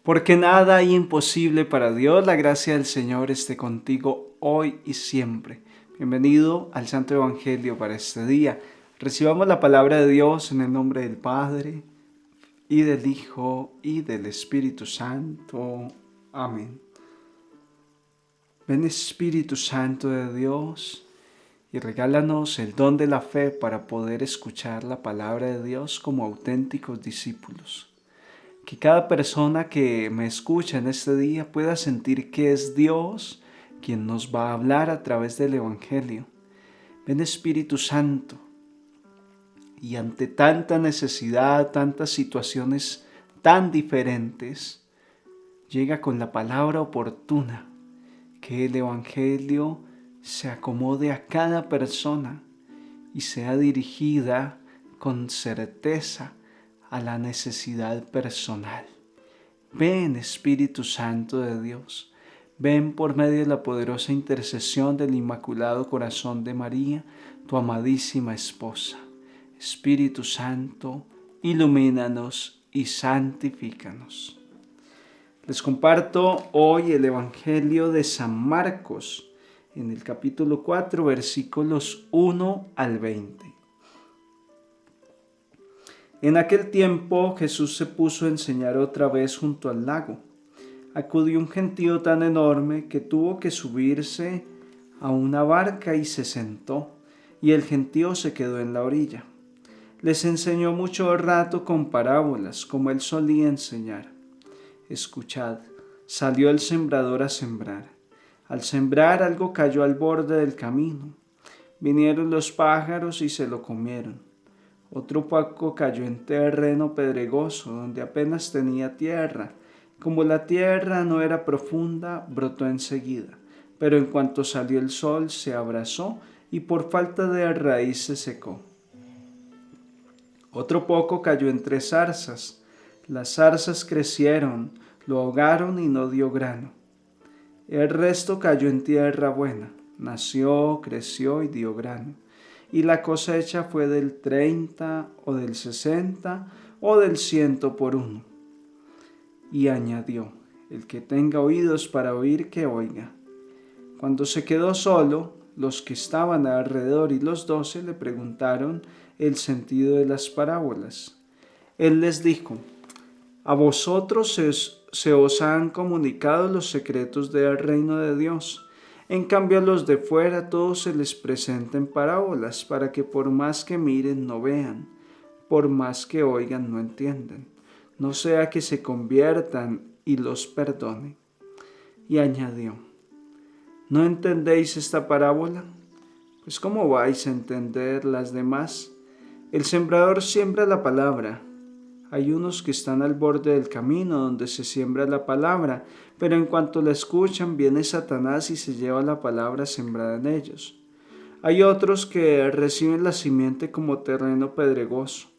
porque nada hay imposible para Dios. La gracia del Señor esté contigo hoy y siempre. Bienvenido al Santo Evangelio para este día. Recibamos la palabra de Dios en el nombre del Padre, y del Hijo, y del Espíritu Santo. Amén. Ven Espíritu Santo de Dios y regálanos el don de la fe para poder escuchar la palabra de Dios como auténticos discípulos. Que cada persona que me escucha en este día pueda sentir que es Dios quien nos va a hablar a través del Evangelio. Ven Espíritu Santo. Y ante tanta necesidad, tantas situaciones tan diferentes, llega con la palabra oportuna, que el Evangelio se acomode a cada persona y sea dirigida con certeza a la necesidad personal. Ven Espíritu Santo de Dios, ven por medio de la poderosa intercesión del Inmaculado Corazón de María, tu amadísima esposa. Espíritu Santo, ilumínanos y santifícanos. Les comparto hoy el Evangelio de San Marcos, en el capítulo 4, versículos 1 al 20. En aquel tiempo Jesús se puso a enseñar otra vez junto al lago. Acudió un gentío tan enorme que tuvo que subirse a una barca y se sentó, y el gentío se quedó en la orilla. Les enseñó mucho rato con parábolas, como él solía enseñar. Escuchad, salió el sembrador a sembrar. Al sembrar algo cayó al borde del camino. Vinieron los pájaros y se lo comieron. Otro poco cayó en terreno pedregoso, donde apenas tenía tierra. Como la tierra no era profunda, brotó enseguida, pero en cuanto salió el sol se abrasó y por falta de raíz se secó. Otro poco cayó entre zarzas. Las zarzas crecieron, lo ahogaron y no dio grano. El resto cayó en tierra buena. Nació, creció y dio grano. Y la cosecha fue del 30 o del 60 o del 100 por uno. Y añadió, el que tenga oídos para oír, que oiga. Cuando se quedó solo, los que estaban alrededor y los 12 le preguntaron el sentido de las parábolas. Él les dijo, a vosotros se os han comunicado los secretos del reino de Dios. En cambio a los de fuera todos se les presenta en parábolas, para que por más que miren no vean, por más que oigan no entiendan, no sea que se conviertan y los perdone. Y añadió, ¿no entendéis esta parábola? Pues ¿cómo vais a entender las demás? El sembrador siembra la palabra. Hay unos que están al borde del camino donde se siembra la palabra, pero en cuanto la escuchan viene Satanás y se lleva la palabra sembrada en ellos. Hay otros que reciben la simiente como terreno pedregoso.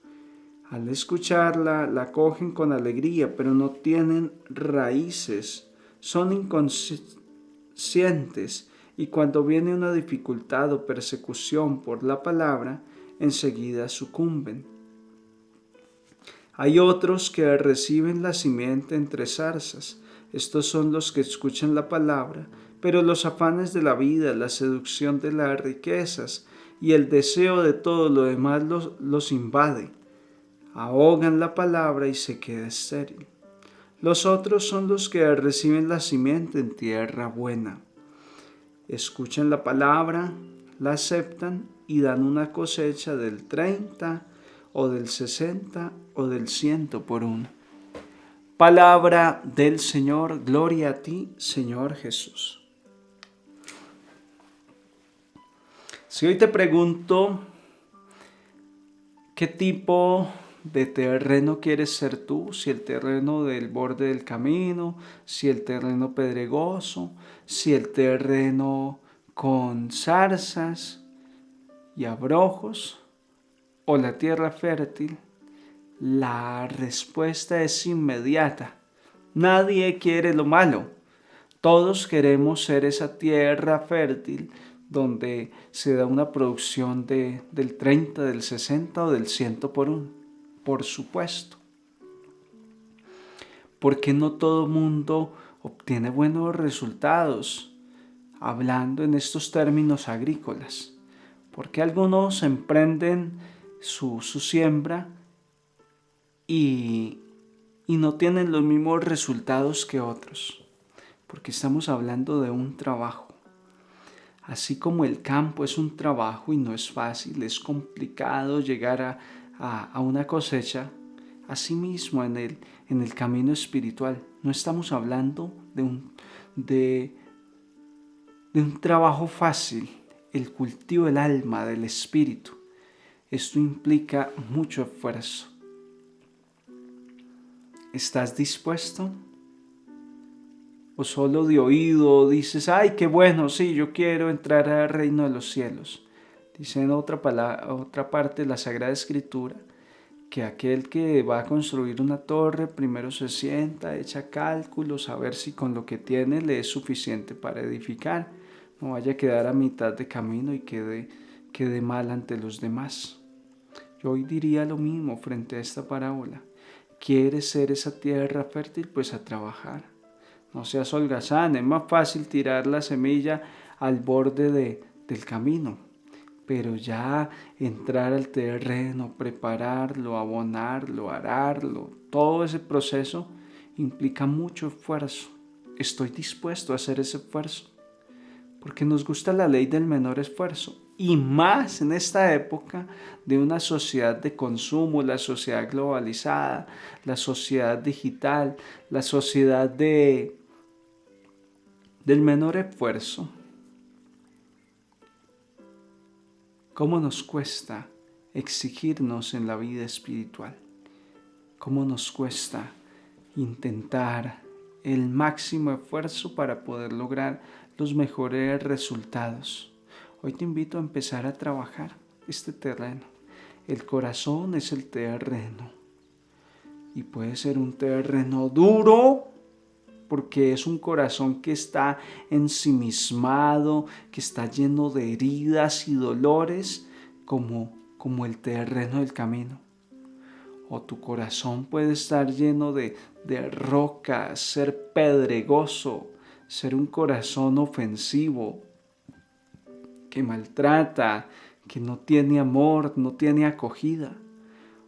Al escucharla, la cogen con alegría, pero no tienen raíces, son inconscientes y cuando viene una dificultad o persecución por la palabra, enseguida sucumben. Hay otros que reciben la simiente entre zarzas. Estos son los que escuchan la palabra, pero los afanes de la vida, la seducción de las riquezas y el deseo de todo lo demás los invade. Ahogan la palabra y se queda estéril. Los otros son los que reciben la simiente en tierra buena. Escuchan la palabra, la aceptan y dan una cosecha del 30 o del 60 o del 100 por uno. Palabra del Señor, gloria a ti, Señor Jesús. Si hoy te pregunto, ¿qué tipo de terreno quieres ser tú? Si el terreno del borde del camino, si el terreno pedregoso, si el terreno con zarzas y abrojos o la tierra fértil. La respuesta es inmediata. Nadie quiere lo malo. Todos queremos ser esa tierra fértil donde se da una producción del 30, del 60 o del 100 por uno. Por supuesto. ¿Por qué no todo mundo obtiene buenos resultados hablando en estos términos agrícolas? ¿Por qué algunos emprenden su siembra y no tienen los mismos resultados que otros? Porque estamos hablando de un trabajo. Así como el campo es un trabajo y no es fácil, es complicado llegar a una cosecha, asimismo en el camino espiritual no estamos hablando de un trabajo fácil, el cultivo del alma, del espíritu. Esto implica mucho esfuerzo. ¿Estás dispuesto? ¿O solo de oído dices, ay, qué bueno, sí, yo quiero entrar al reino de los cielos? Dice en otra parte de la Sagrada Escritura que aquel que va a construir una torre primero se sienta, echa cálculos a ver si con lo que tiene le es suficiente para edificar. No vaya a quedar a mitad de camino y quede mal ante los demás. Yo hoy diría lo mismo frente a esta parábola. ¿Quieres ser esa tierra fértil? Pues a trabajar. No seas holgazán, es más fácil tirar la semilla al borde del camino, pero ya entrar al terreno, prepararlo, abonarlo, ararlo, todo ese proceso implica mucho esfuerzo. Estoy dispuesto a hacer ese esfuerzo, porque nos gusta la ley del menor esfuerzo, y más en esta época de una sociedad de consumo, la sociedad globalizada, la sociedad digital, la sociedad del menor esfuerzo. ¿Cómo nos cuesta exigirnos en la vida espiritual? ¿Cómo nos cuesta intentar el máximo esfuerzo para poder lograr los mejores resultados? Hoy te invito a empezar a trabajar este terreno. El corazón es el terreno y puede ser un terreno duro, porque es un corazón que está ensimismado, que está lleno de heridas y dolores, como el terreno del camino. O tu corazón puede estar lleno de rocas, ser pedregoso, ser un corazón ofensivo, que maltrata, que no tiene amor, no tiene acogida.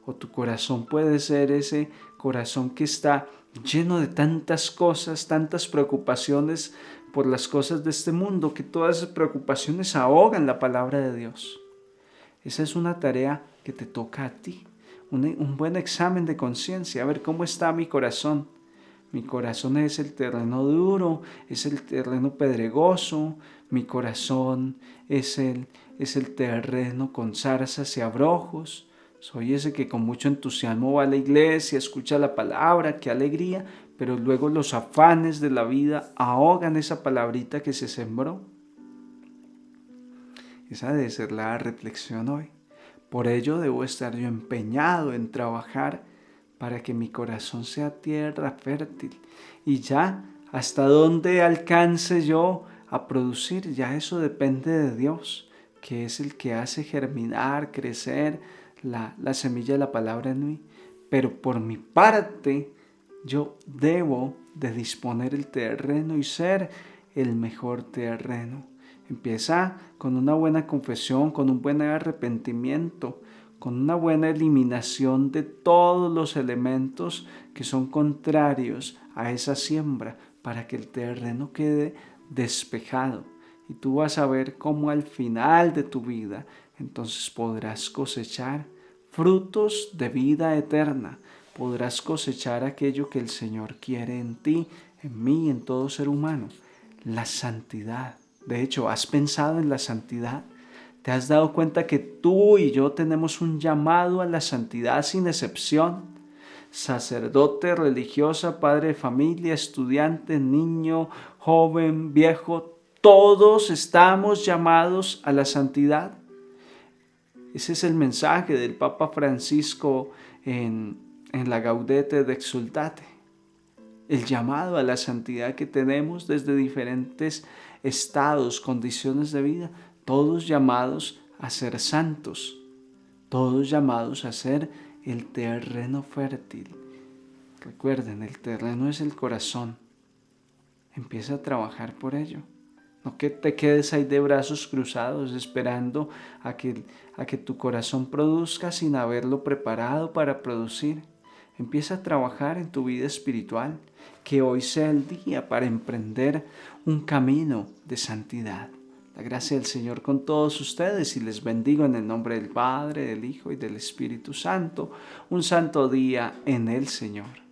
O tu corazón puede ser ese corazón que está lleno de tantas cosas, tantas preocupaciones por las cosas de este mundo, que todas esas preocupaciones ahogan la palabra de Dios. Esa es una tarea que te toca a ti, un buen examen de conciencia, a ver cómo está mi corazón. Mi corazón es el terreno duro, es el terreno pedregoso, mi corazón es el terreno con zarzas y abrojos. Soy ese que con mucho entusiasmo va a la iglesia, escucha la palabra, qué alegría, pero luego los afanes de la vida ahogan esa palabrita que se sembró. Esa debe ser la reflexión hoy. Por ello debo estar yo empeñado en trabajar para que mi corazón sea tierra fértil. Y ya, hasta dónde alcance yo a producir, ya eso depende de Dios, que es el que hace germinar, crecer la semilla de la palabra en mí. Pero por mi parte, yo debo de disponer el terreno y ser el mejor terreno. Empieza con una buena confesión, con un buen arrepentimiento, con una buena eliminación de todos los elementos que son contrarios a esa siembra, para que el terreno quede despejado. Y tú vas a ver cómo al final de tu vida, entonces podrás cosechar frutos de vida eterna. Podrás cosechar aquello que el Señor quiere en ti, en mí, en todo ser humano, la santidad. De hecho, ¿has pensado en la santidad? ¿Te has dado cuenta que tú y yo tenemos un llamado a la santidad sin excepción? Sacerdote, religiosa, padre de familia, estudiante, niño, joven, viejo, todos estamos llamados a la santidad. Ese es el mensaje del Papa Francisco en la Gaudete et Exsultate. El llamado a la santidad que tenemos desde diferentes estados, condiciones de vida, todos llamados a ser santos, todos llamados a ser el terreno fértil. Recuerden, el terreno es el corazón. Empieza a trabajar por ello. No que te quedes ahí de brazos cruzados esperando a que tu corazón produzca sin haberlo preparado para producir. Empieza a trabajar en tu vida espiritual. Que hoy sea el día para emprender un camino de santidad. La gracia del Señor con todos ustedes y les bendigo en el nombre del Padre, del Hijo y del Espíritu Santo. Un santo día en el Señor.